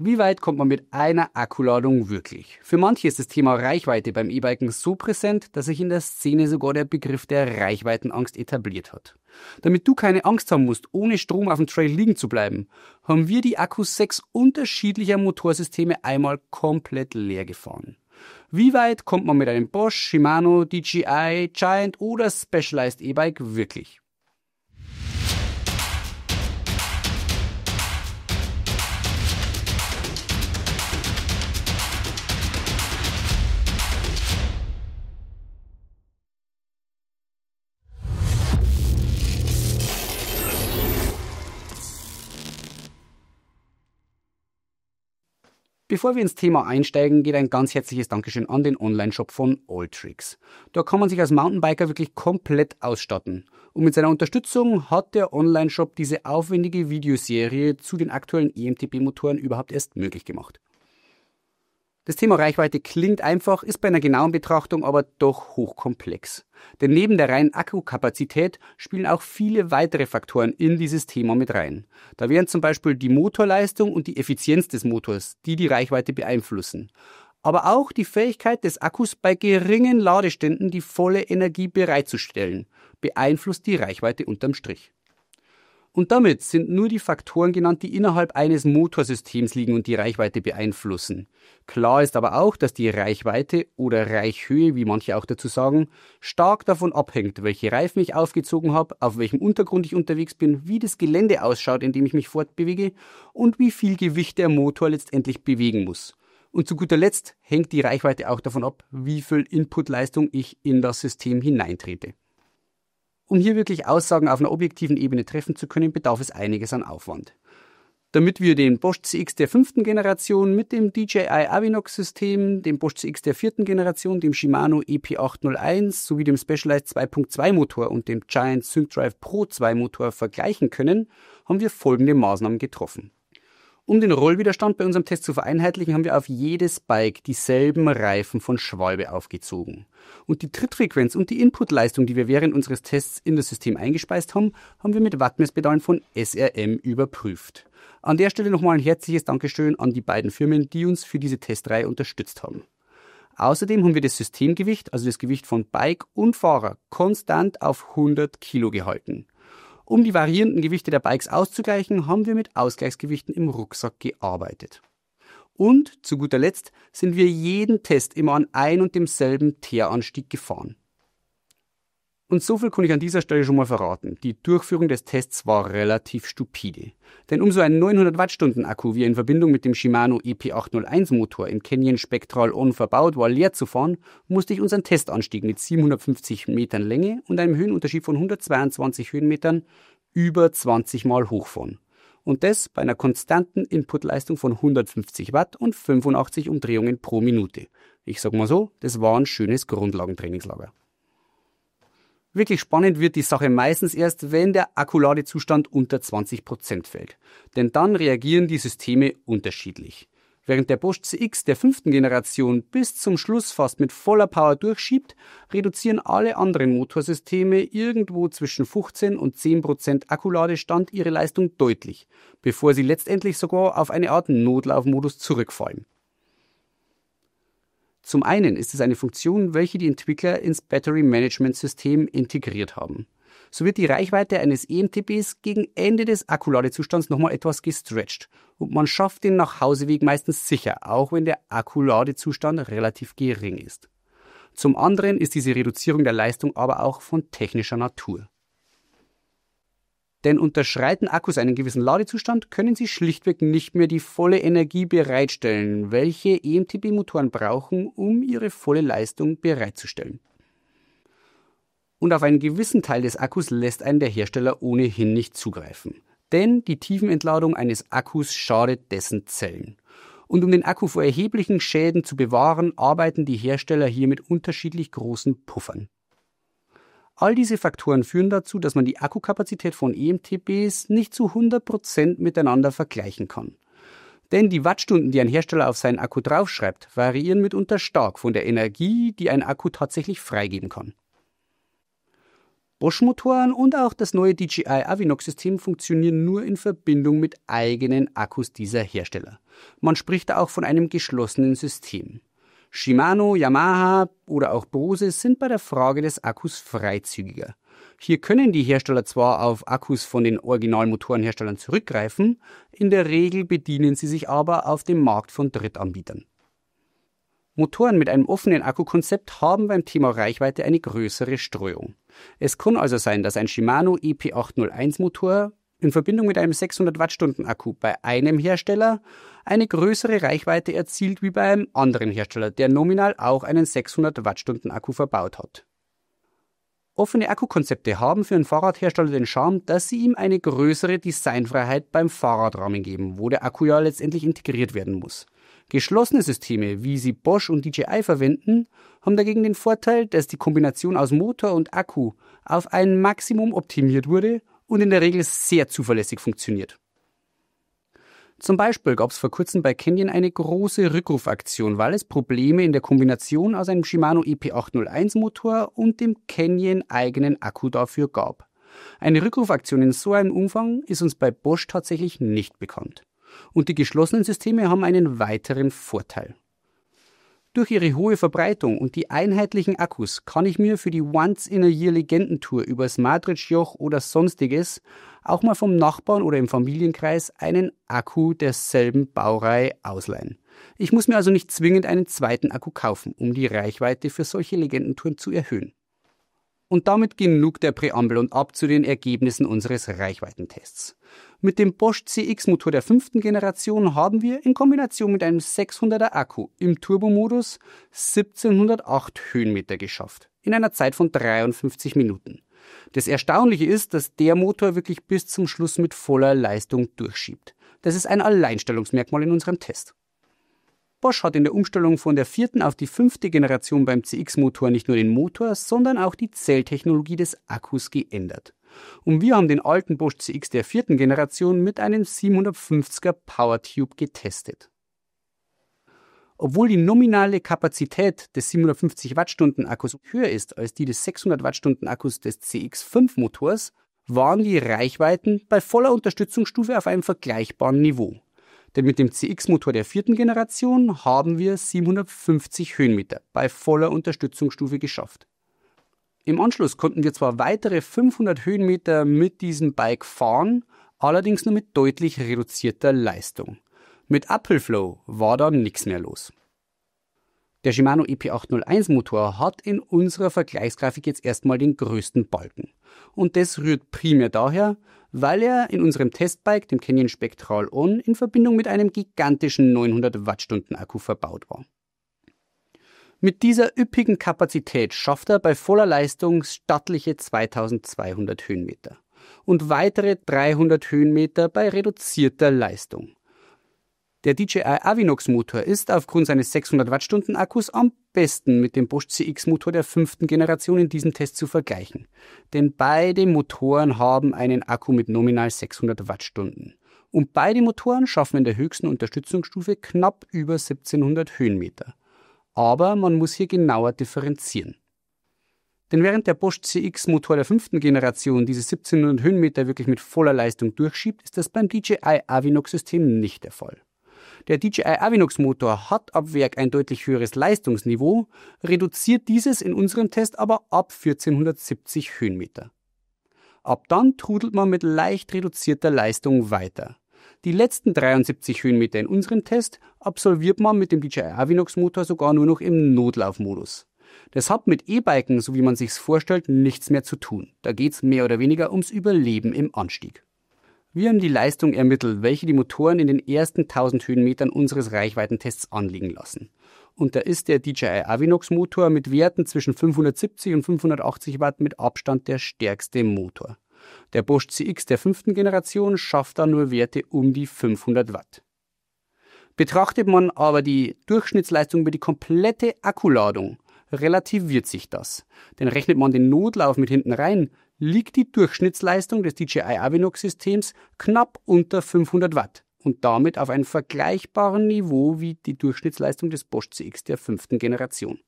Wie weit kommt man mit einer Akkuladung wirklich? Für manche ist das Thema Reichweite beim E-Biken so präsent, dass sich in der Szene sogar der Begriff der Reichweitenangst etabliert hat. Damit du keine Angst haben musst, ohne Strom auf dem Trail liegen zu bleiben, haben wir die Akkus 6 unterschiedlicher Motorsysteme einmal komplett leer gefahren. Wie weit kommt man mit einem Bosch, Shimano, DJI, Giant oder Specialized E-Bike wirklich? Bevor wir ins Thema einsteigen, geht ein ganz herzliches Dankeschön an den Online-Shop von Alltricks. Da kann man sich als Mountainbiker wirklich komplett ausstatten. Und mit seiner Unterstützung hat der Online-Shop diese aufwendige Videoserie zu den aktuellen EMTB-Motoren überhaupt erst möglich gemacht. Das Thema Reichweite klingt einfach, ist bei einer genauen Betrachtung aber doch hochkomplex. Denn neben der reinen Akkukapazität spielen auch viele weitere Faktoren in dieses Thema mit rein. Da wären zum Beispiel die Motorleistung und die Effizienz des Motors, die die Reichweite beeinflussen. Aber auch die Fähigkeit des Akkus bei geringen Ladeständen die volle Energie bereitzustellen, beeinflusst die Reichweite unterm Strich. Und damit sind nur die Faktoren genannt, die innerhalb eines Motorsystems liegen und die Reichweite beeinflussen. Klar ist aber auch, dass die Reichweite oder Reichhöhe, wie manche auch dazu sagen, stark davon abhängt, welche Reifen ich aufgezogen habe, auf welchem Untergrund ich unterwegs bin, wie das Gelände ausschaut, in dem ich mich fortbewege und wie viel Gewicht der Motor letztendlich bewegen muss. Und zu guter Letzt hängt die Reichweite auch davon ab, wie viel Inputleistung ich in das System hineintrete. Um hier wirklich Aussagen auf einer objektiven Ebene treffen zu können, bedarf es einiges an Aufwand. Damit wir den Bosch CX der 5. Generation mit dem DJI Avinox-System, dem Bosch CX der 4. Generation, dem Shimano EP801 sowie dem Specialized 2.2 Motor und dem Giant SyncDrive Pro 2 Motor vergleichen können, haben wir folgende Maßnahmen getroffen. Um den Rollwiderstand bei unserem Test zu vereinheitlichen, haben wir auf jedes Bike dieselben Reifen von Schwalbe aufgezogen. Und die Trittfrequenz und die Inputleistung, die wir während unseres Tests in das System eingespeist haben, haben wir mit Wattmesspedalen von SRM überprüft. An der Stelle nochmal ein herzliches Dankeschön an die beiden Firmen, die uns für diese Testreihe unterstützt haben. Außerdem haben wir das Systemgewicht, also das Gewicht von Bike und Fahrer, konstant auf 100 Kilo gehalten. Um die variierenden Gewichte der Bikes auszugleichen, haben wir mit Ausgleichsgewichten im Rucksack gearbeitet. Und zu guter Letzt sind wir jeden Test immer an ein und demselben Teeranstieg gefahren. Und so viel kann ich an dieser Stelle schon mal verraten. Die Durchführung des Tests war relativ stupide. Denn um so einen 900 Wattstunden Akku, wie er in Verbindung mit dem Shimano EP801 Motor im Canyon Spectral On verbaut war, leer zu fahren, musste ich unseren Testanstieg mit 750 Metern Länge und einem Höhenunterschied von 122 Höhenmetern über 20 Mal hochfahren. Und das bei einer konstanten Inputleistung von 150 Watt und 85 Umdrehungen pro Minute. Ich sag mal so, das war ein schönes Grundlagentrainingslager. Wirklich spannend wird die Sache meistens erst, wenn der Akkuladezustand unter 20% fällt. Denn dann reagieren die Systeme unterschiedlich. Während der Bosch CX der 5. Generation bis zum Schluss fast mit voller Power durchschiebt, reduzieren alle anderen Motorsysteme irgendwo zwischen 15 und 10% Akkuladestand ihre Leistung deutlich, bevor sie letztendlich sogar auf eine Art Notlaufmodus zurückfallen. Zum einen ist es eine Funktion, welche die Entwickler ins Battery Management System integriert haben. So wird die Reichweite eines EMTBs gegen Ende des Akkuladezustands nochmal etwas gestretcht und man schafft den Nachhauseweg meistens sicher, auch wenn der Akkuladezustand relativ gering ist. Zum anderen ist diese Reduzierung der Leistung aber auch von technischer Natur. Denn unterschreiten Akkus einen gewissen Ladezustand, können sie schlichtweg nicht mehr die volle Energie bereitstellen, welche EMTB-Motoren brauchen, um ihre volle Leistung bereitzustellen. Und auf einen gewissen Teil des Akkus lässt einen der Hersteller ohnehin nicht zugreifen. Denn die Tiefenentladung eines Akkus schadet dessen Zellen. Und um den Akku vor erheblichen Schäden zu bewahren, arbeiten die Hersteller hier mit unterschiedlich großen Puffern. All diese Faktoren führen dazu, dass man die Akkukapazität von EMTBs nicht zu 100% miteinander vergleichen kann. Denn die Wattstunden, die ein Hersteller auf seinen Akku draufschreibt, variieren mitunter stark von der Energie, die ein Akku tatsächlich freigeben kann. Bosch-Motoren und auch das neue DJI Avinox-System funktionieren nur in Verbindung mit eigenen Akkus dieser Hersteller. Man spricht da auch von einem geschlossenen System. Shimano, Yamaha oder auch Bose sind bei der Frage des Akkus freizügiger. Hier können die Hersteller zwar auf Akkus von den Originalmotorenherstellern zurückgreifen, in der Regel bedienen sie sich aber auf dem Markt von Drittanbietern. Motoren mit einem offenen Akkukonzept haben beim Thema Reichweite eine größere Streuung. Es kann also sein, dass ein Shimano EP801 Motor in Verbindung mit einem 600 Wattstunden Akku bei einem Hersteller eine größere Reichweite erzielt wie bei einem anderen Hersteller, der nominal auch einen 600 Wattstunden Akku verbaut hat. Offene Akkukonzepte haben für einen Fahrradhersteller den Charme, dass sie ihm eine größere Designfreiheit beim Fahrradrahmen geben, wo der Akku ja letztendlich integriert werden muss. Geschlossene Systeme, wie sie Bosch und DJI verwenden, haben dagegen den Vorteil, dass die Kombination aus Motor und Akku auf ein Maximum optimiert wurde und in der Regel sehr zuverlässig funktioniert. Zum Beispiel gab es vor kurzem bei Canyon eine große Rückrufaktion, weil es Probleme in der Kombination aus einem Shimano EP801 Motor und dem Canyon eigenen Akku dafür gab. Eine Rückrufaktion in so einem Umfang ist uns bei Bosch tatsächlich nicht bekannt. Und die geschlossenen Systeme haben einen weiteren Vorteil. Durch ihre hohe Verbreitung und die einheitlichen Akkus kann ich mir für die Once-in-a-Year-Legendentour übers Madrid-Joch oder sonstiges auch mal vom Nachbarn oder im Familienkreis einen Akku derselben Baureihe ausleihen. Ich muss mir also nicht zwingend einen zweiten Akku kaufen, um die Reichweite für solche Legendentouren zu erhöhen. Und damit genug der Präambel und ab zu den Ergebnissen unseres Reichweitentests. Mit dem Bosch CX-Motor der 5. Generation haben wir in Kombination mit einem 600er Akku im Turbomodus 1708 Höhenmeter geschafft, in einer Zeit von 53 Minuten. Das Erstaunliche ist, dass der Motor wirklich bis zum Schluss mit voller Leistung durchschiebt. Das ist ein Alleinstellungsmerkmal in unserem Test. Bosch hat in der Umstellung von der 4. auf die 5. Generation beim CX-Motor nicht nur den Motor, sondern auch die Zelltechnologie des Akkus geändert. Und wir haben den alten Bosch CX der 4. Generation mit einem 750er PowerTube getestet. Obwohl die nominale Kapazität des 750 Wattstunden Akkus höher ist als die des 600 Wattstunden Akkus des CX5 Motors, waren die Reichweiten bei voller Unterstützungsstufe auf einem vergleichbaren Niveau. Denn mit dem CX-Motor der 4. Generation haben wir 750 Höhenmeter bei voller Unterstützungsstufe geschafft. Im Anschluss konnten wir zwar weitere 500 Höhenmeter mit diesem Bike fahren, allerdings nur mit deutlich reduzierter Leistung. Mit Uphill Flow war da nichts mehr los. Der Shimano EP801 Motor hat in unserer Vergleichsgrafik jetzt erstmal den größten Balken. Und das rührt primär daher, weil er in unserem Testbike, dem Canyon Spectral On, in Verbindung mit einem gigantischen 900 Wattstunden Akku verbaut war. Mit dieser üppigen Kapazität schafft er bei voller Leistung stattliche 2200 Höhenmeter und weitere 300 Höhenmeter bei reduzierter Leistung. Der DJI Avinox Motor ist aufgrund seines 600 Wattstunden Akkus am besten mit dem Bosch CX Motor der 5. Generation in diesem Test zu vergleichen. Denn beide Motoren haben einen Akku mit nominal 600 Wattstunden. Und beide Motoren schaffen in der höchsten Unterstützungsstufe knapp über 1700 Höhenmeter. Aber man muss hier genauer differenzieren. Denn während der Bosch CX Motor der 5. Generation diese 1700 Höhenmeter wirklich mit voller Leistung durchschiebt, ist das beim DJI Avinox System nicht der Fall. Der DJI Avinox Motor hat ab Werk ein deutlich höheres Leistungsniveau, reduziert dieses in unserem Test aber ab 1470 Höhenmeter. Ab dann trudelt man mit leicht reduzierter Leistung weiter. Die letzten 73 Höhenmeter in unserem Test absolviert man mit dem DJI Avinox Motor sogar nur noch im Notlaufmodus. Das hat mit E-Biken, so wie man sich's vorstellt, nichts mehr zu tun. Da geht's mehr oder weniger ums Überleben im Anstieg. Wir haben die Leistung ermittelt, welche die Motoren in den ersten 1000 Höhenmetern unseres Reichweitentests anliegen lassen. Und da ist der DJI Avinox Motor mit Werten zwischen 570 und 580 Watt mit Abstand der stärkste Motor. Der Bosch CX der 5. Generation schafft da nur Werte um die 500 Watt. Betrachtet man aber die Durchschnittsleistung über die komplette Akkuladung, relativiert sich das. Denn rechnet man den Notlauf mit hinten rein, liegt die Durchschnittsleistung des DJI Avinox-Systems knapp unter 500 Watt und damit auf einem vergleichbaren Niveau wie die Durchschnittsleistung des Bosch CX der 5. Generation.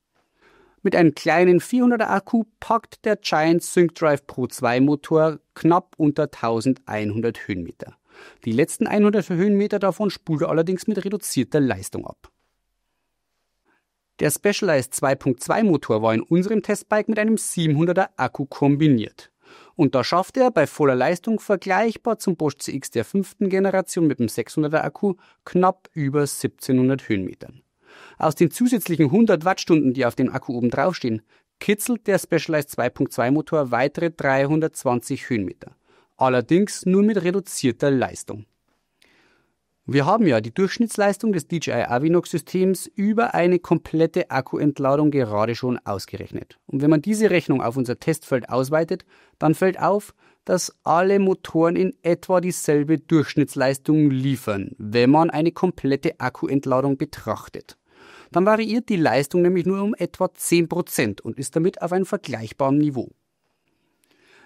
Mit einem kleinen 400er Akku packt der Giant Sync Drive Pro 2 Motor knapp unter 1100 Höhenmeter. Die letzten 100 Höhenmeter davon spult er allerdings mit reduzierter Leistung ab. Der Specialized 2.2 Motor war in unserem Testbike mit einem 700er Akku kombiniert. Und da schafft er bei voller Leistung vergleichbar zum Bosch CX der 5. Generation mit dem 600er Akku knapp über 1700 Höhenmetern. Aus den zusätzlichen 100 Wattstunden, die auf dem Akku oben drauf stehen, kitzelt der Specialized 2.2 Motor weitere 320 Höhenmeter. Allerdings nur mit reduzierter Leistung. Wir haben ja die Durchschnittsleistung des DJI Avinox-Systems über eine komplette Akkuentladung gerade schon ausgerechnet. Und wenn man diese Rechnung auf unser Testfeld ausweitet, dann fällt auf, dass alle Motoren in etwa dieselbe Durchschnittsleistung liefern, wenn man eine komplette Akkuentladung betrachtet. Dann variiert die Leistung nämlich nur um etwa 10% und ist damit auf einem vergleichbaren Niveau.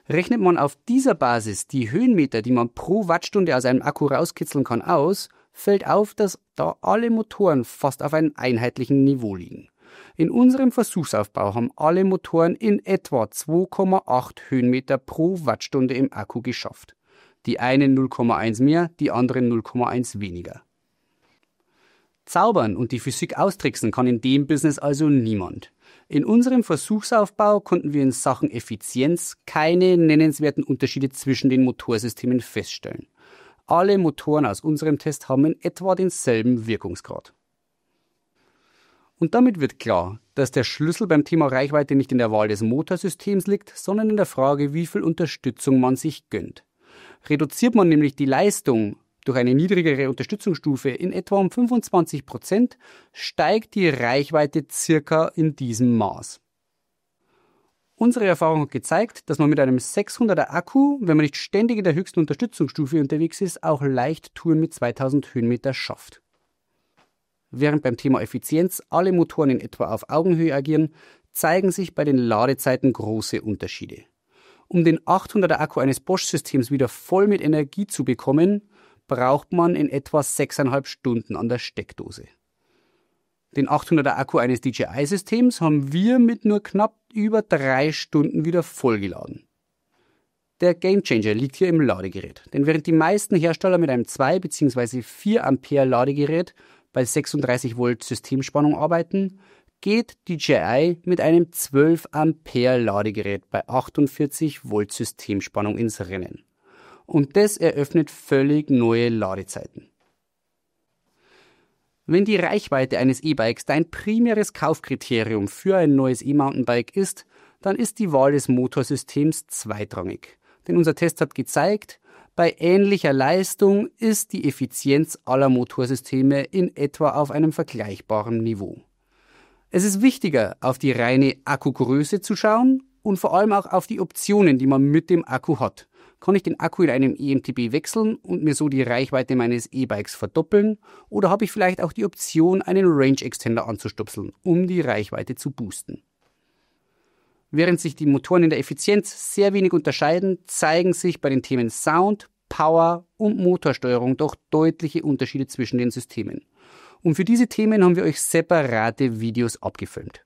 Rechnet man auf dieser Basis die Höhenmeter, die man pro Wattstunde aus einem Akku rauskitzeln kann, aus, fällt auf, dass da alle Motoren fast auf einem einheitlichen Niveau liegen. In unserem Versuchsaufbau haben alle Motoren in etwa 2,8 Höhenmeter pro Wattstunde im Akku geschafft. Die einen 0,1 mehr, die anderen 0,1 weniger. Zaubern und die Physik austricksen kann in dem Business also niemand. In unserem Versuchsaufbau konnten wir in Sachen Effizienz keine nennenswerten Unterschiede zwischen den Motorsystemen feststellen. Alle Motoren aus unserem Test haben in etwa denselben Wirkungsgrad. Und damit wird klar, dass der Schlüssel beim Thema Reichweite nicht in der Wahl des Motorsystems liegt, sondern in der Frage, wie viel Unterstützung man sich gönnt. Reduziert man nämlich die Leistung durch eine niedrigere Unterstützungsstufe in etwa um 25%, steigt die Reichweite circa in diesem Maß. Unsere Erfahrung hat gezeigt, dass man mit einem 600er Akku, wenn man nicht ständig in der höchsten Unterstützungsstufe unterwegs ist, auch leicht Touren mit 2000 Höhenmeter schafft. Während beim Thema Effizienz alle Motoren in etwa auf Augenhöhe agieren, zeigen sich bei den Ladezeiten große Unterschiede. Um den 800er Akku eines Bosch-Systems wieder voll mit Energie zu bekommen, braucht man in etwa 6,5 Stunden an der Steckdose. Den 800er Akku eines DJI-Systems haben wir mit nur knapp über 3 Stunden wieder vollgeladen. Der Gamechanger liegt hier im Ladegerät, denn während die meisten Hersteller mit einem 2 bzw. 4 Ampere Ladegerät bei 36 Volt Systemspannung arbeiten, geht DJI mit einem 12 Ampere Ladegerät bei 48 Volt Systemspannung ins Rennen. Und das eröffnet völlig neue Ladezeiten. Wenn die Reichweite eines E-Bikes dein primäres Kaufkriterium für ein neues E-Mountainbike ist, dann ist die Wahl des Motorsystems zweitrangig. Denn unser Test hat gezeigt, bei ähnlicher Leistung ist die Effizienz aller Motorsysteme in etwa auf einem vergleichbaren Niveau. Es ist wichtiger, auf die reine Akkugröße zu schauen und vor allem auch auf die Optionen, die man mit dem Akku hat. Kann ich den Akku in einem eMTB wechseln und mir so die Reichweite meines E-Bikes verdoppeln? Oder habe ich vielleicht auch die Option, einen Range Extender anzustupseln, um die Reichweite zu boosten? Während sich die Motoren in der Effizienz sehr wenig unterscheiden, zeigen sich bei den Themen Sound, Power und Motorsteuerung doch deutliche Unterschiede zwischen den Systemen. Und für diese Themen haben wir euch separate Videos abgefilmt.